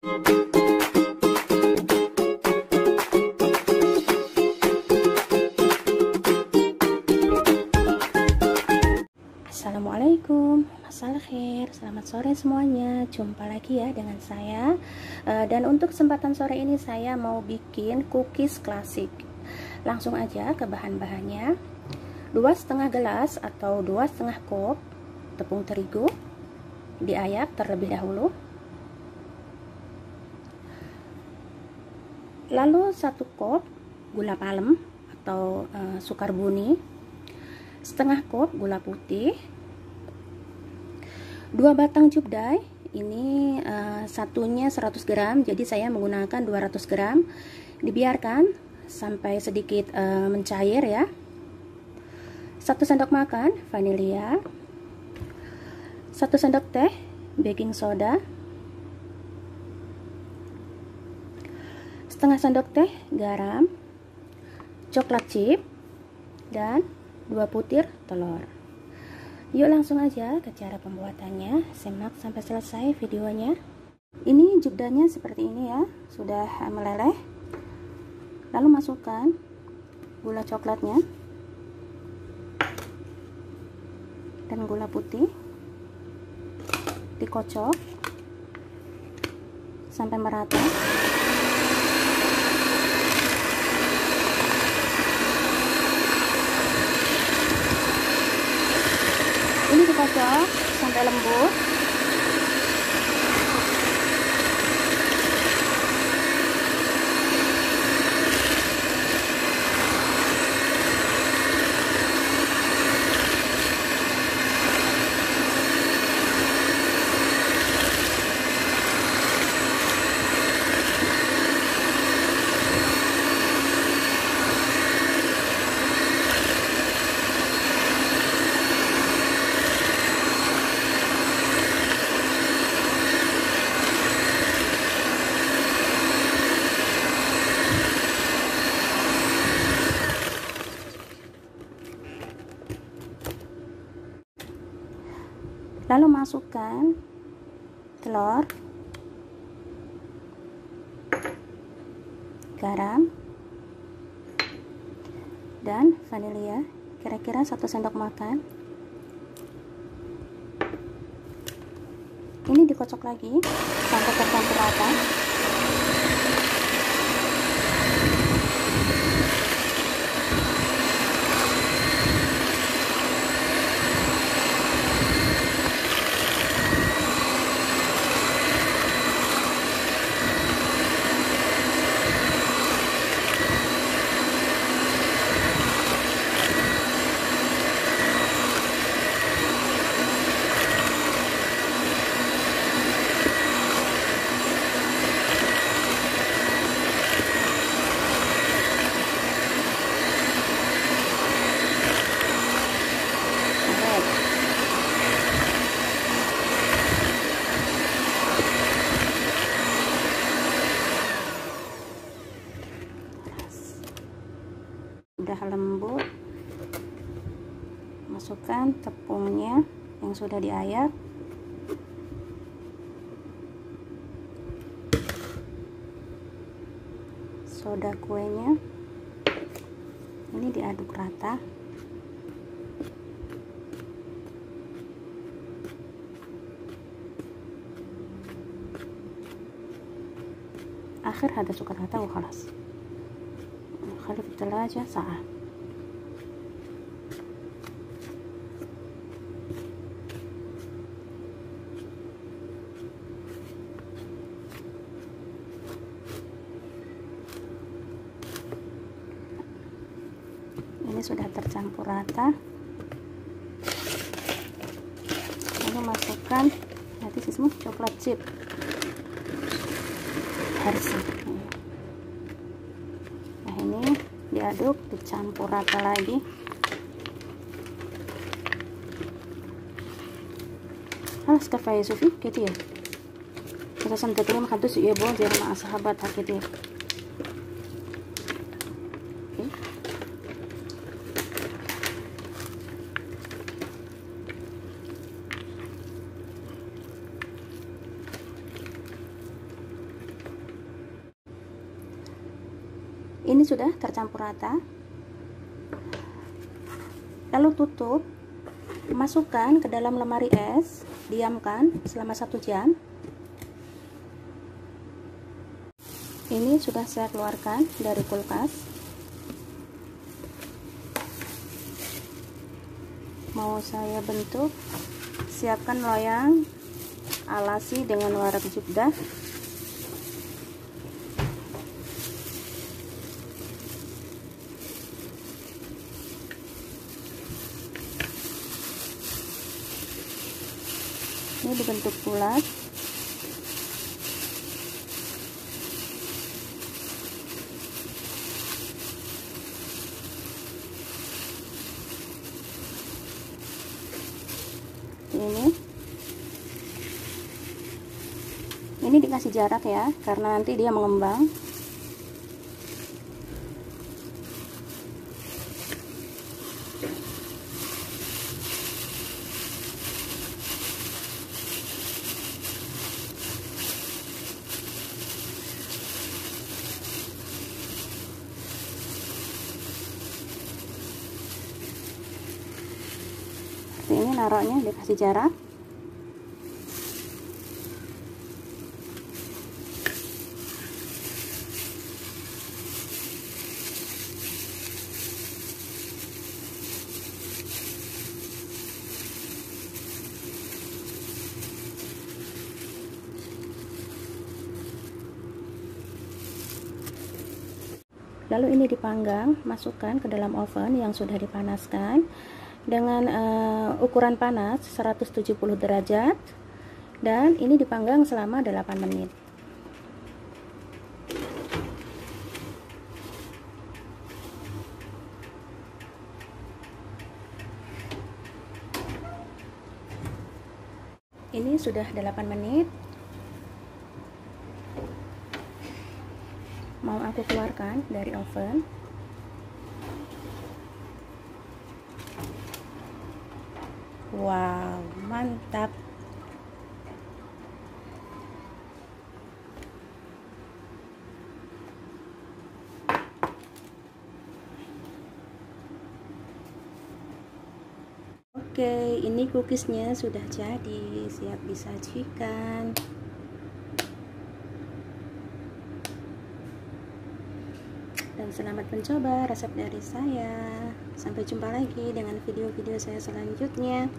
Assalamualaikum, masalah khair, selamat sore semuanya. Jumpa lagi ya dengan saya. Dan untuk kesempatan sore ini saya mau bikin cookies klasik. Langsung aja ke bahan-bahannya. 2,5 gelas atau 2,5 cup tepung terigu diayak terlebih dahulu. Lalu 1 cup gula palem atau sukar buni, setengah cup gula putih, 2 batang cupdai. Ini satunya 100 gram, jadi saya menggunakan 200 gram. Dibiarkan sampai sedikit mencair ya. 1 sendok makan vanilya, 1 sendok teh baking soda, setengah sendok teh garam, coklat chip, dan 2 butir telur. Yuk langsung aja ke cara pembuatannya. Simak sampai selesai videonya. Ini jupdanya seperti ini ya, sudah meleleh. Lalu masukkan gula coklatnya dan gula putih, dikocok sampai merata. Ini dikocok sampai lembut. Lalu masukkan telur, garam, dan vanilya, kira-kira 1 sendok makan. Ini dikocok lagi sampai tercampur rata. Udah lembut, masukkan tepungnya yang sudah diayak, soda kuenya, ini diaduk rata. آخر هذا سكرياته وخلاص. خلي في الثلاجة ساعة. Ini sudah tercampur rata. Lalu masukkan nanti semua coklat chip Hershey. Nah ini diaduk, dicampur rata lagi. خلاص كفاية شوفي كتير اساسا تقريبا ما خدتوش يابان زي مع صحاباتها كتير. Ini sudah tercampur rata. Lalu tutup, masukkan ke dalam lemari es, diamkan selama 1 jam. Ini sudah saya keluarkan dari kulkas. Mau saya bentuk, siapkan loyang, alasi dengan warak jubdah. Ini dibentuk bulat. Ini dikasih jarak ya, karena nanti dia mengembang. Ini naroknya dikasih jarak. Lalu ini dipanggang, masukkan ke dalam oven yang sudah dipanaskan dengan ukuran panas 170 derajat, dan ini dipanggang selama 8 menit. Ini sudah 8 menit. Mau aku keluarkan dari oven. Wow, mantap. Oke, ini cookiesnya sudah jadi, siap disajikan. Dan selamat mencoba resep dari saya. Sampai jumpa lagi dengan video-video saya selanjutnya.